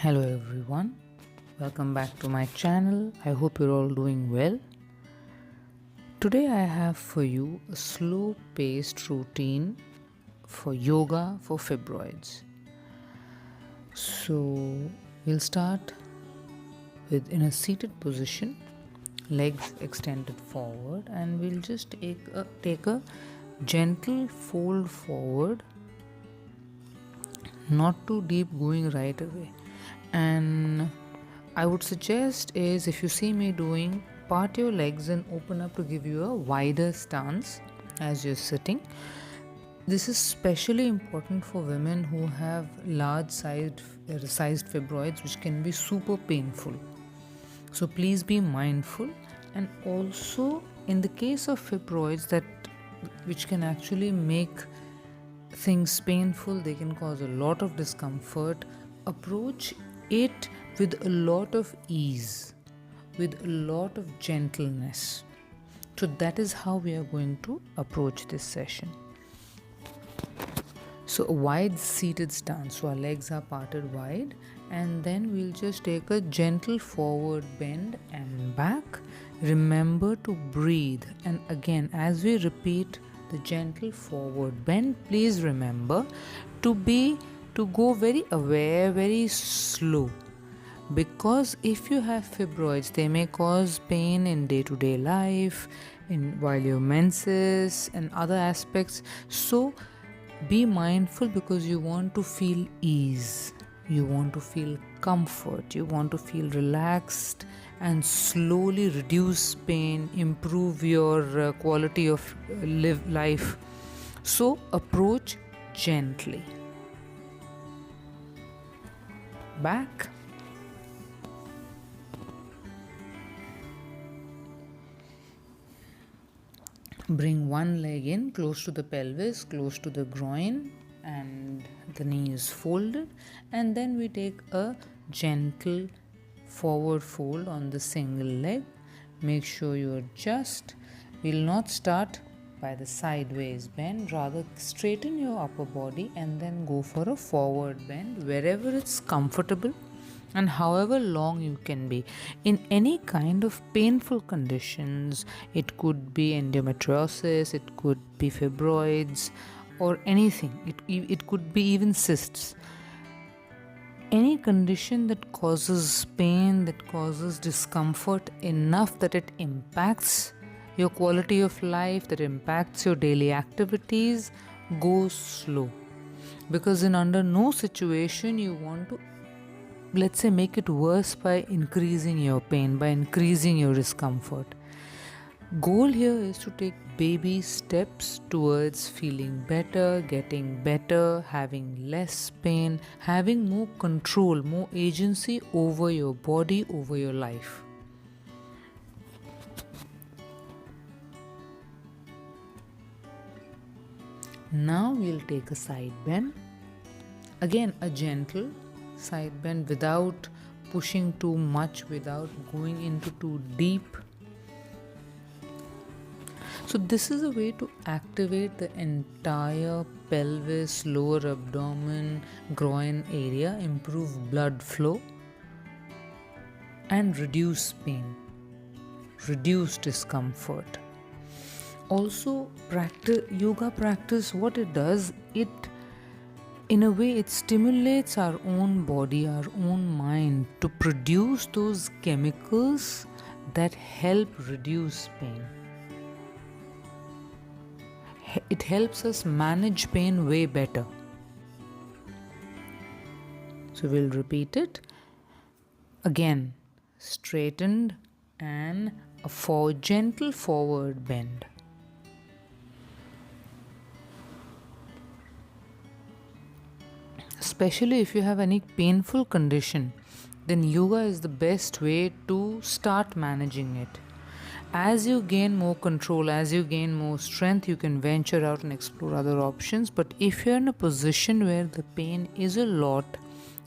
Hello everyone, welcome back to my channel. I hope you're all doing well. Today I have for you a slow paced routine for yoga for fibroids. So we'll start with in a seated position, legs extended forward, and we'll just take a gentle fold forward, not too deep going right away. And I would suggest is, if you see me doing, part your legs and open up to give you a wider stance as you're sitting. This is especially important for women who have large sized fibroids, which can be super painful. So please be mindful. And also in the case of fibroids which can actually make things painful, they can cause a lot of discomfort. Approach it with a lot of ease, with a lot of gentleness. So that is how we are going to approach this session. So a wide seated stance, so our legs are parted wide, and then we'll just take a gentle forward bend and back. Remember to breathe, and again as we repeat the gentle forward bend, please remember to go very aware, very slow, because if you have fibroids, they may cause pain in day-to-day life, while your menses and other aspects. So be mindful, because you want to feel ease, you want to feel comfort, you want to feel relaxed, and slowly reduce pain, improve your quality of life. So approach gently. Back. Bring one leg in close to the pelvis, close to the groin, and the knee is folded. And then we take a gentle forward fold on the single leg. Make sure you adjust. We'll not start by the sideways bend, rather straighten your upper body and then go for a forward bend wherever it's comfortable and however long you can be. In any kind of painful conditions, it could be endometriosis, it could be fibroids, or anything, it could be even cysts. Any condition that causes pain, that causes discomfort enough that it impacts your quality of life, that impacts your daily activities, go slow. Because in under no situation you want to, let's say, make it worse by increasing your pain, by increasing your discomfort. Goal here is to take baby steps towards feeling better, getting better, having less pain, having more control, more agency over your body, over your life. Now we'll take a side bend. Again, a gentle side bend without pushing too much, without going into too deep. So this is a way to activate the entire pelvis, lower abdomen, groin area, improve blood flow, and reduce pain, reduce discomfort. Also, yoga practice, what it does, in a way, it stimulates our own body, our own mind to produce those chemicals that help reduce pain. It helps us manage pain way better. So we'll repeat it. Again, straightened and a gentle forward bend. Especially if you have any painful condition, then yoga is the best way to start managing it. As you gain more control, as you gain more strength, you can venture out and explore other options. But if you're in a position where the pain is a lot,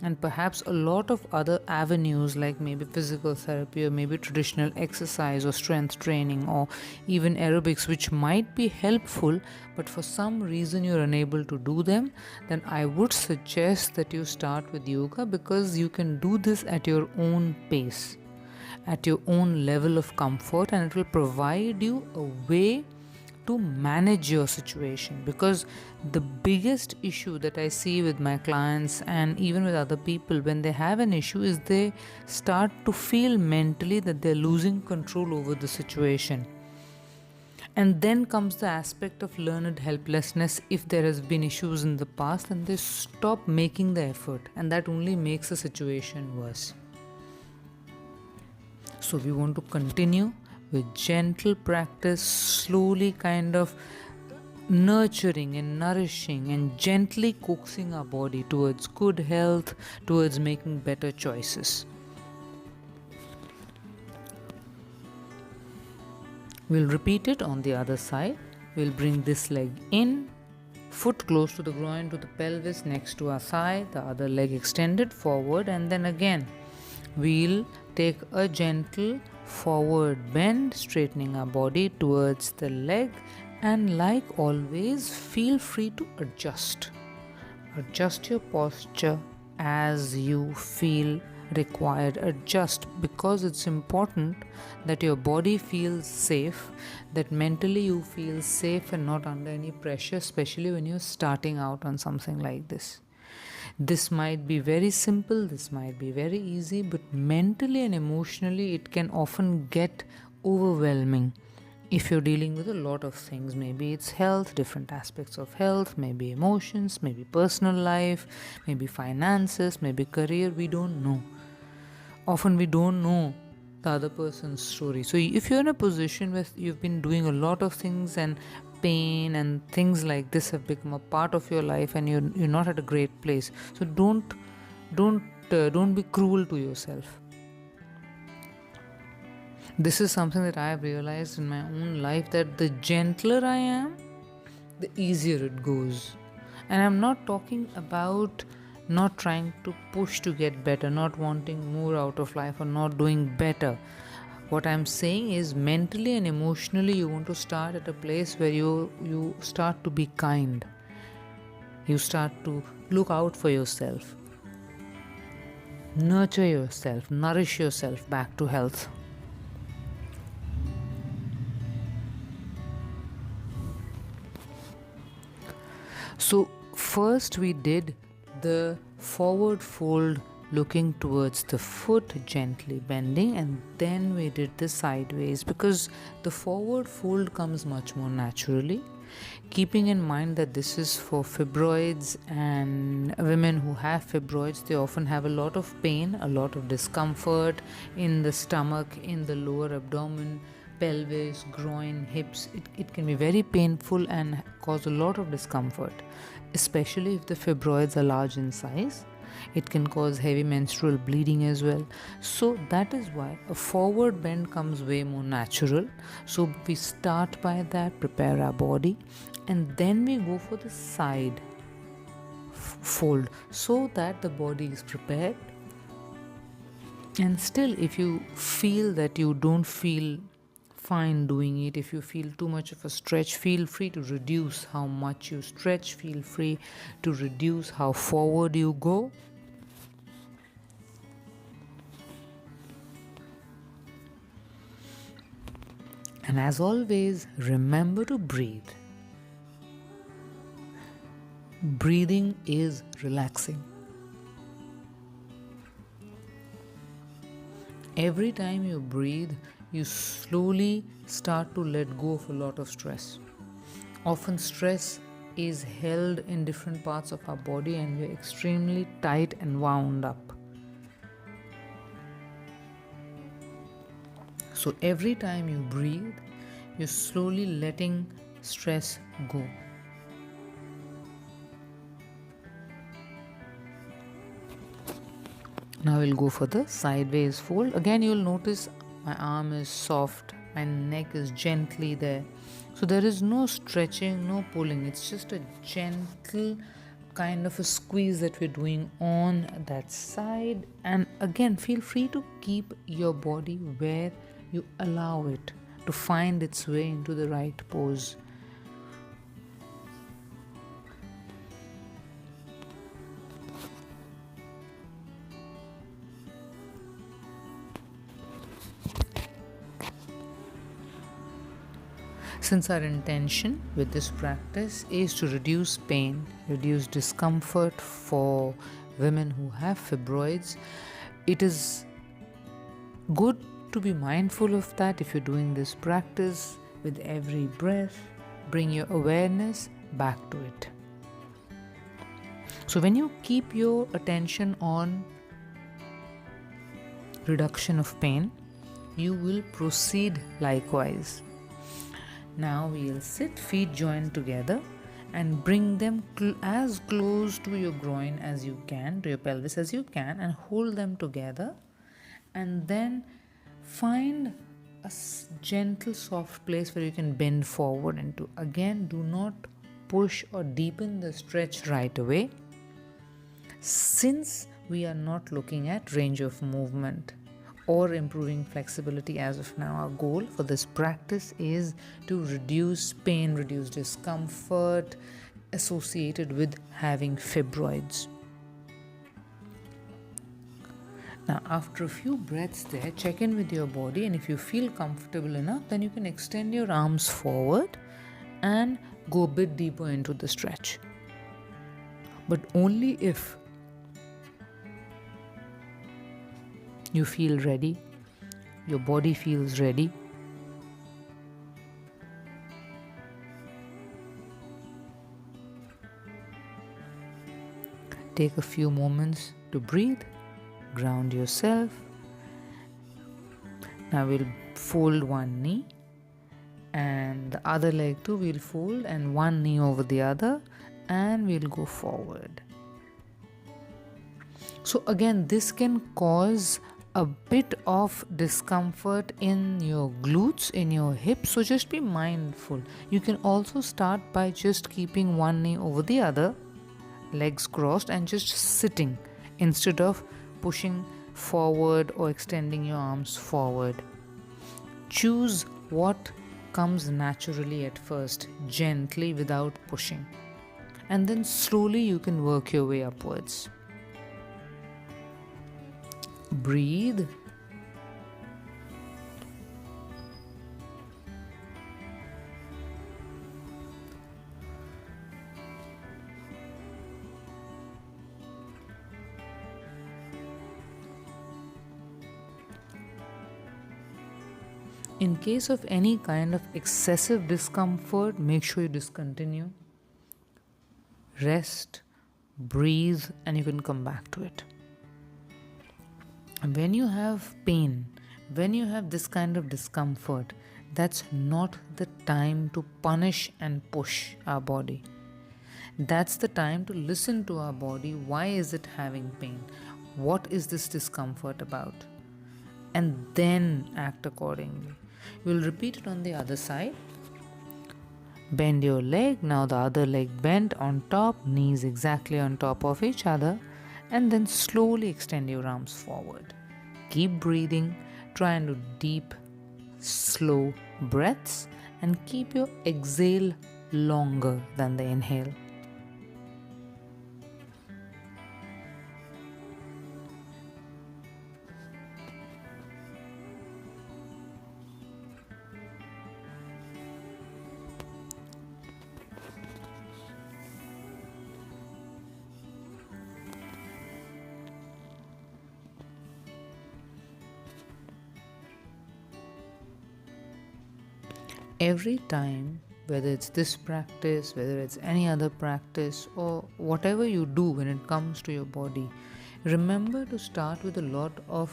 and perhaps a lot of other avenues like maybe physical therapy or maybe traditional exercise or strength training or even aerobics, which might be helpful, but for some reason you're unable to do them, then I would suggest that you start with yoga, because you can do this at your own pace, at your own level of comfort, and it will provide you a way to manage your situation. Because the biggest issue that I see with my clients and even with other people when they have an issue is they start to feel mentally that they're losing control over the situation. And then comes the aspect of learned helplessness. If there has been issues in the past, and they stop making the effort, and that only makes the situation worse. So we want to continue with gentle practice, slowly kind of nurturing and nourishing and gently coaxing our body towards good health, towards making better choices. We'll repeat it on the other side. We'll bring this leg in, foot close to the groin, to the pelvis, next to our thigh, the other leg extended forward, and then again we'll take a gentle forward bend, straightening our body towards the leg, and like always, feel free to adjust your posture as you feel required. Adjust, because it's important that your body feels safe, that mentally you feel safe and not under any pressure, especially when you're starting out on something like this. This might be very simple, this might be very easy, but mentally and emotionally it can often get overwhelming if you're dealing with a lot of things. Maybe it's health, different aspects of health, maybe emotions, maybe personal life, maybe finances, maybe career. We don't know. Often we don't know the other person's story. So if you're in a position where you've been doing a lot of things and pain and things like this have become a part of your life and you're not at a great place, so don't be cruel to yourself. This is something that I have realized in my own life, that the gentler I am, the easier it goes. And I'm not talking about not trying to push to get better, not wanting more out of life, or not doing better. What I'm saying is, mentally and emotionally you want to start at a place where you start to be kind. You start to look out for yourself, nurture yourself, nourish yourself back to health. So first we did the forward fold, looking towards the foot, gently bending, and then we did the sideways, because the forward fold comes much more naturally, keeping in mind that this is for fibroids, and women who have fibroids, they often have a lot of pain, a lot of discomfort in the stomach, in the lower abdomen, pelvis, groin, hips. It can be very painful and cause a lot of discomfort, especially if the fibroids are large in size. It can cause heavy menstrual bleeding as well. So that is why a forward bend comes way more natural. So we start by that, prepare our body, and then we go for the side fold, so that the body is prepared. And still, if you feel that you don't feel fine doing it, if you feel too much of a stretch, feel free to reduce how much you stretch, feel free to reduce how forward you go. And as always, remember to breathe. Breathing is relaxing. Every time you breathe, you slowly start to let go of a lot of stress. Often stress is held in different parts of our body and we're extremely tight and wound up. So every time you breathe, you're slowly letting stress go. Now we'll go for the sideways fold. Again, you'll notice my arm is soft, my neck is gently there. So there is no stretching, no pulling. It's just a gentle kind of a squeeze that we're doing on that side. And again, feel free to keep your body where you allow it to find its way into the right pose. Since our intention with this practice is to reduce pain, reduce discomfort for women who have fibroids, it is good to be mindful of that. If you're doing this practice, with every breath, bring your awareness back to it. So when you keep your attention on reduction of pain, you will proceed likewise. Now we'll sit feet joined together and bring them as close to your groin as you can, to your pelvis as you can, and hold them together. And then find a gentle, soft place where you can bend forward into. Again, do not push or deepen the stretch right away, since we are not looking at range of movement or improving flexibility as of now. Our goal for this practice is to reduce pain, reduce discomfort associated with having fibroids. Now, after a few breaths there, check in with your body, and if you feel comfortable enough, then you can extend your arms forward and go a bit deeper into the stretch. But only if you feel ready, your body feels ready. Take a few moments to breathe, ground yourself. Now we'll fold one knee, and the other leg too we'll fold, and one knee over the other, and we'll go forward. So again, this can cause a bit of discomfort in your glutes, in your hips, so just be mindful. You can also start by just keeping one knee over the other, legs crossed, and just sitting instead of pushing forward or extending your arms forward. Choose what comes naturally at first, gently without pushing, and then slowly you can work your way upwards. Breathe. In case of any kind of excessive discomfort, make sure you discontinue. Rest, breathe, and you can come back to it. When you have pain, when you have this kind of discomfort, that's not the time to punish and push our body. That's the time to listen to our body. Why is it having pain? What is this discomfort about? And then act accordingly. We'll repeat it on the other side. Bend your leg. Now the other leg bent on top, knees exactly on top of each other. And then slowly extend your arms forward. Keep breathing. Try and do deep, slow breaths, and keep your exhale longer than the inhale. Every time, whether it's this practice, whether it's any other practice, or whatever you do when it comes to your body, remember to start with a lot of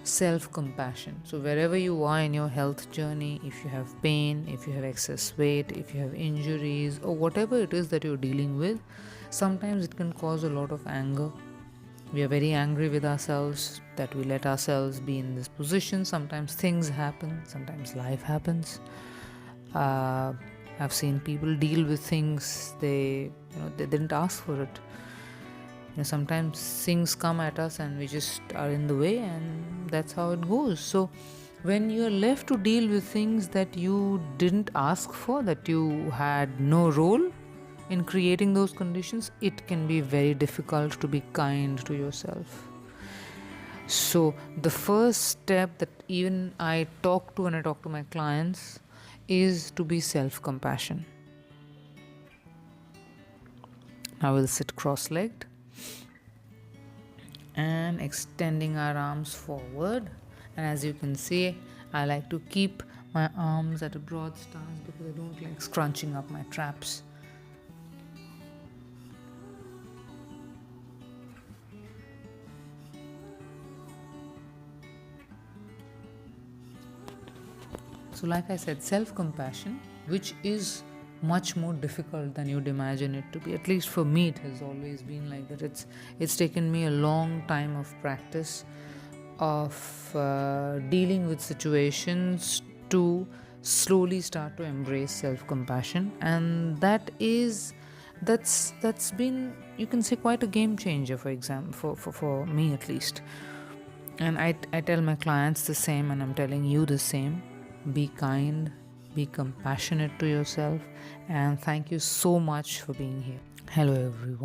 self-compassion. So wherever you are in your health journey, if you have pain, if you have excess weight, if you have injuries, or whatever it is that you're dealing with, sometimes it can cause a lot of anger. We are very angry with ourselves that we let ourselves be in this position. Sometimes things happen, sometimes life happens. I've seen people deal with things, they They didn't ask for it. Sometimes things come at us and we just are in the way, and that's how it goes. So when you're left to deal with things that you didn't ask for, that you had no role in creating those conditions, it can be very difficult to be kind to yourself. So the first step that even I talk to when I talk to my clients is to be self-compassion. Now we'll sit cross-legged and extending our arms forward. And as you can see, I like to keep my arms at a broad stance because I don't like scrunching up my traps. So like I said, self-compassion, which is much more difficult than you'd imagine it to be. At least for me, it has always been like that. It's taken me a long time of practice of dealing with situations to slowly start to embrace self-compassion, and that's been, you can say, quite a game changer, for me at least. And I tell my clients the same, and I'm telling you the same. Be kind, be compassionate to yourself, and thank you so much for being here. Hello everyone.